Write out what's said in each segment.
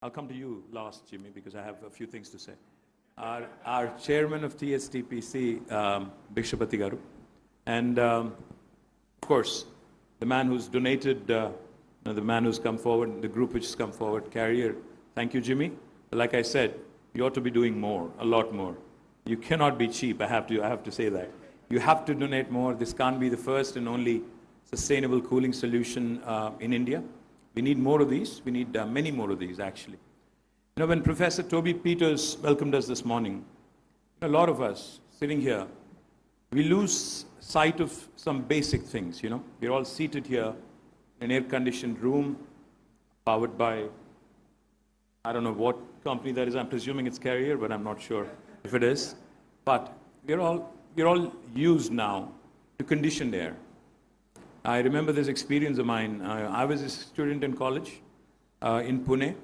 I'll come to you last, Jimmy, because I have a few things to say. Our chairman of TSTPC, Bhikshapati Garu, and of course, the man who's donated, the man who's come forward, the group which has come forward, Carrier. Thank you, Jimmy. Like I said, you ought to be doing more, a lot more. You cannot be cheap. I have to say that. You have to donate more. This can't be the first and only sustainable cooling solution in India. We need more of these. We need many more of these, actually. You know, when Professor Toby Peters welcomed us this morning, a lot of us sitting here, we lose sight of some basic things, you know. We're all seated here in an air-conditioned room, powered by, I don't know what company that is. I'm presuming it's Carrier, but I'm not sure if it is. But we're all used now to conditioned air. I remember this experience of mine. I was a student in college in Pune.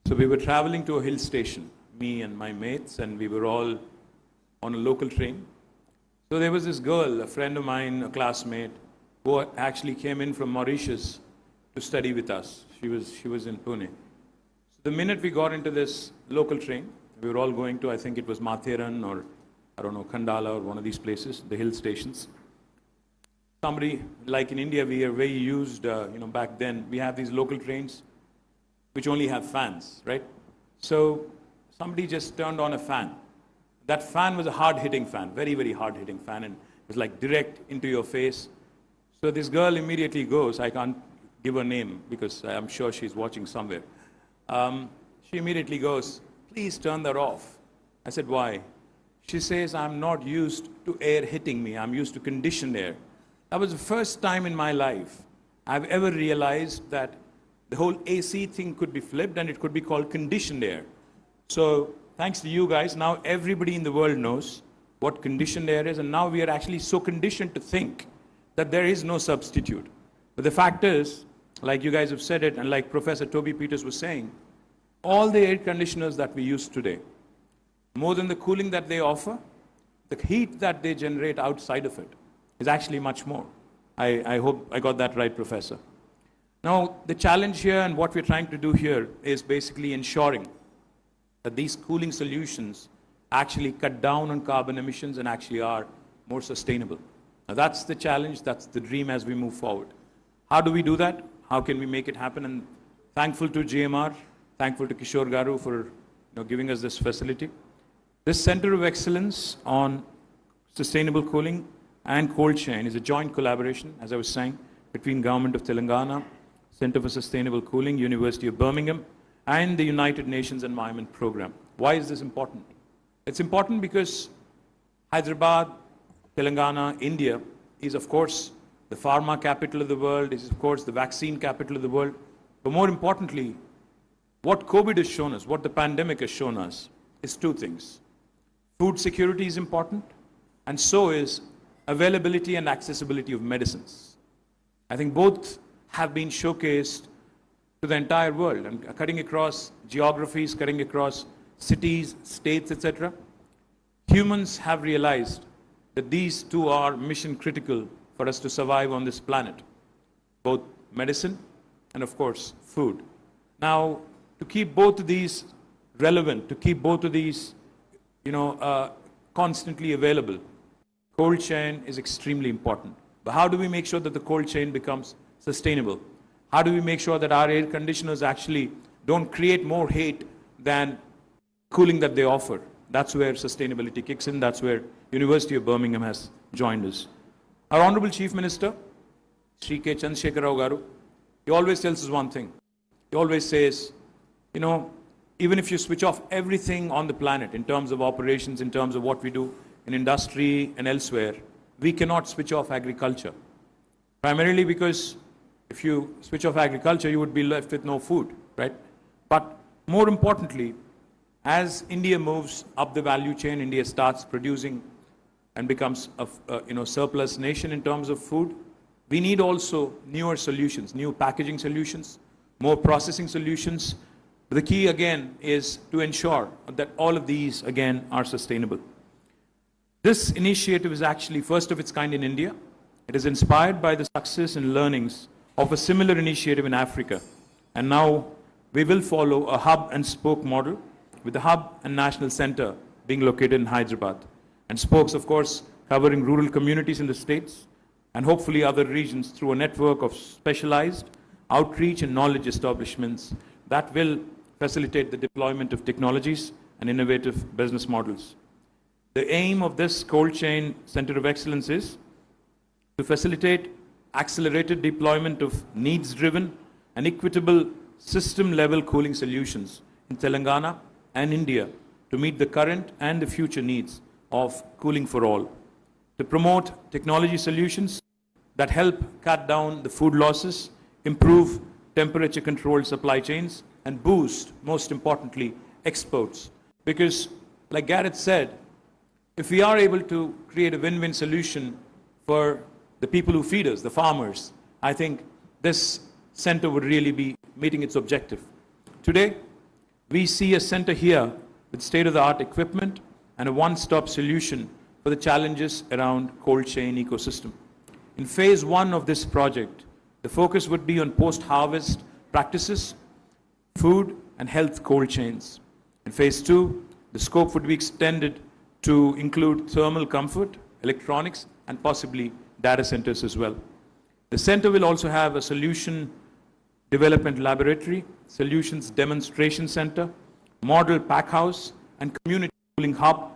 So we were traveling to a hill station, me and my mates, and we were all on a local train. So there was this girl, a friend of mine, a classmate, who actually came in from Mauritius to study with us. She was in Pune. So the minute we got into this local train, we were all going to, I think it was Matheran or, I don't know, Khandala or one of these places, the hill stations. Somebody, like in India, we are very used, back then, we have these local trains which only have fans, right? So somebody just turned on a fan. That fan was a hard-hitting fan, very, very hard-hitting fan, and it was like direct into your face. So this girl immediately goes, I can't give her name because I'm sure she's watching somewhere. She immediately goes, please turn that off. I said, why? She says, I'm not used to air hitting me. I'm used to conditioned air. That was the first time in my life I've ever realized that the whole AC thing could be flipped and it could be called conditioned air. So thanks to you guys, now everybody in the world knows what conditioned air is, and now we are actually so conditioned to think that there is no substitute. But the fact is, like you guys have said it, and like Professor Toby Peters was saying, all the air conditioners that we use today, more than the cooling that they offer, the heat that they generate outside of it is actually much more. I hope I got that right, Professor. Now, the challenge here and what we're trying to do here is basically ensuring that these cooling solutions actually cut down on carbon emissions and actually are more sustainable. Now, that's the challenge, that's the dream as we move forward. How do we do that? How can we make it happen? And thankful to GMR, thankful to Kishore Garu for giving us this facility. This Center of Excellence on Sustainable Cooling and Cold Chain is a joint collaboration, as I was saying, between Government of Telangana, Center for Sustainable Cooling, University of Birmingham, and the United Nations Environment Program. Why is this important? It's important because Hyderabad, Telangana, India is, of course, the pharma capital of the world, is, of course, the vaccine capital of the world. But more importantly, what COVID has shown us, what the pandemic has shown us, is two things. Food security is important, and so is availability and accessibility of medicines. I think both have been showcased to the entire world and cutting across geographies, cutting across cities, states, etc. Humans have realized that these two are mission critical for us to survive on this planet, both medicine and, of course, food. Now, to keep both of these relevant, to keep both of these, constantly available, cold chain is extremely important. But how do we make sure that the cold chain becomes sustainable? How do we make sure that our air conditioners actually don't create more heat than cooling that they offer? That's where sustainability kicks in. That's where University of Birmingham has joined us. Our Honorable Chief Minister, Sri K. Chandrasekhar Rao Garu, he always tells us one thing. He always says, even if you switch off everything on the planet in terms of operations, in terms of what we do in industry and elsewhere, we cannot switch off agriculture. Primarily because if you switch off agriculture, you would be left with no food, right? But more importantly, as India moves up the value chain, India starts producing and becomes a surplus nation in terms of food, we need also newer solutions, new packaging solutions, more processing solutions. But the key, again, is to ensure that all of these, again, are sustainable. This initiative is actually first of its kind in India. It is inspired by the success and learnings of a similar initiative in Africa. And now we will follow a hub and spoke model, with the hub and national center being located in Hyderabad, and spokes, of course, covering rural communities in the states and hopefully other regions through a network of specialized outreach and knowledge establishments that will facilitate the deployment of technologies and innovative business models. The aim of this cold chain center of excellence is to facilitate accelerated deployment of needs-driven and equitable system-level cooling solutions in Telangana and India to meet the current and the future needs of cooling for all, to promote technology solutions that help cut down the food losses, improve temperature-controlled supply chains, and boost, most importantly, exports. Because, like Gareth said, if we are able to create a win-win solution for the people who feed us, the farmers, I think this center would really be meeting its objective. Today, we see a center here with state-of-the-art equipment and a one-stop solution for the challenges around cold chain ecosystem. In phase 1 of this project, the focus would be on post-harvest practices, food and health cold chains. In phase 2, the scope would be extended to include thermal comfort, electronics, and possibly data centers as well. The center will also have a solution development laboratory, solutions demonstration center, model pack house, and community cooling hub.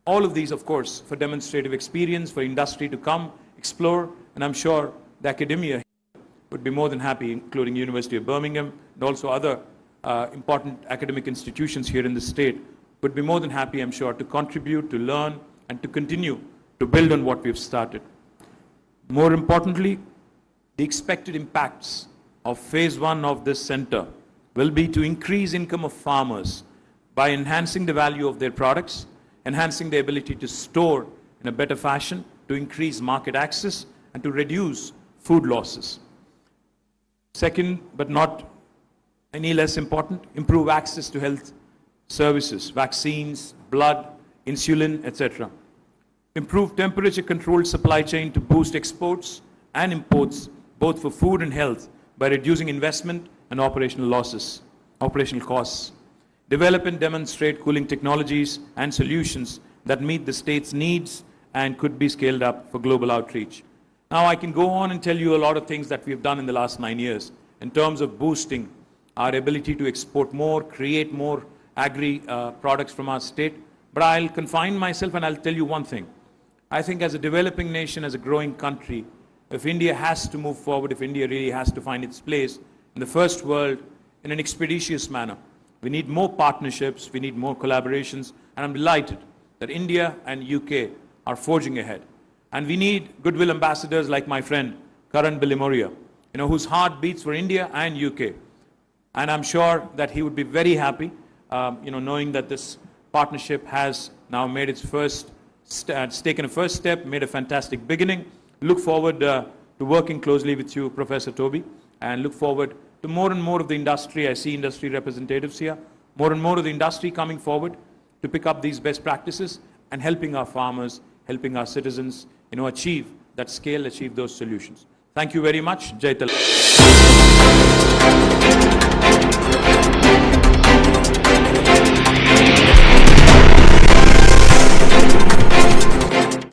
All of these, of course, for demonstrative experience, for industry to come, explore, and I'm sure the academia would be more than happy, including University of Birmingham and also other important academic institutions here in the state, would be more than happy, I'm sure, to contribute, to learn, and to continue to build on what we've started. More importantly, the expected impacts of phase 1 of this center will be to increase income of farmers by enhancing the value of their products, enhancing the ability to store in a better fashion, to increase market access, and to reduce food losses. Second, but not any less important, improve access to health services, vaccines, blood, insulin, etc. Improve temperature-controlled supply chain to boost exports and imports, both for food and health, by reducing investment and operational costs. Develop and demonstrate cooling technologies and solutions that meet the state's needs and could be scaled up for global outreach. Now, I can go on and tell you a lot of things that we've done in the last 9 years in terms of boosting our ability to export more, create more agri products from our state. But I'll confine myself and I'll tell you one thing. I think as a developing nation, as a growing country, if India has to move forward, if India really has to find its place in the first world in an expeditious manner, we need more partnerships, we need more collaborations, and I'm delighted that India and UK are forging ahead. And we need goodwill ambassadors like my friend Karan Bilimoria, whose heart beats for India and UK. And I'm sure that he would be very happy, knowing that this partnership has now made its it's taken a first step, made a fantastic beginning. Look forward to working closely with you, Professor Toby, and look forward to more and more of the industry. I see industry representatives here, more and more of the industry coming forward to pick up these best practices and helping our farmers, helping our citizens, achieve that scale, achieve those solutions. Thank you very much. Jai Telangana.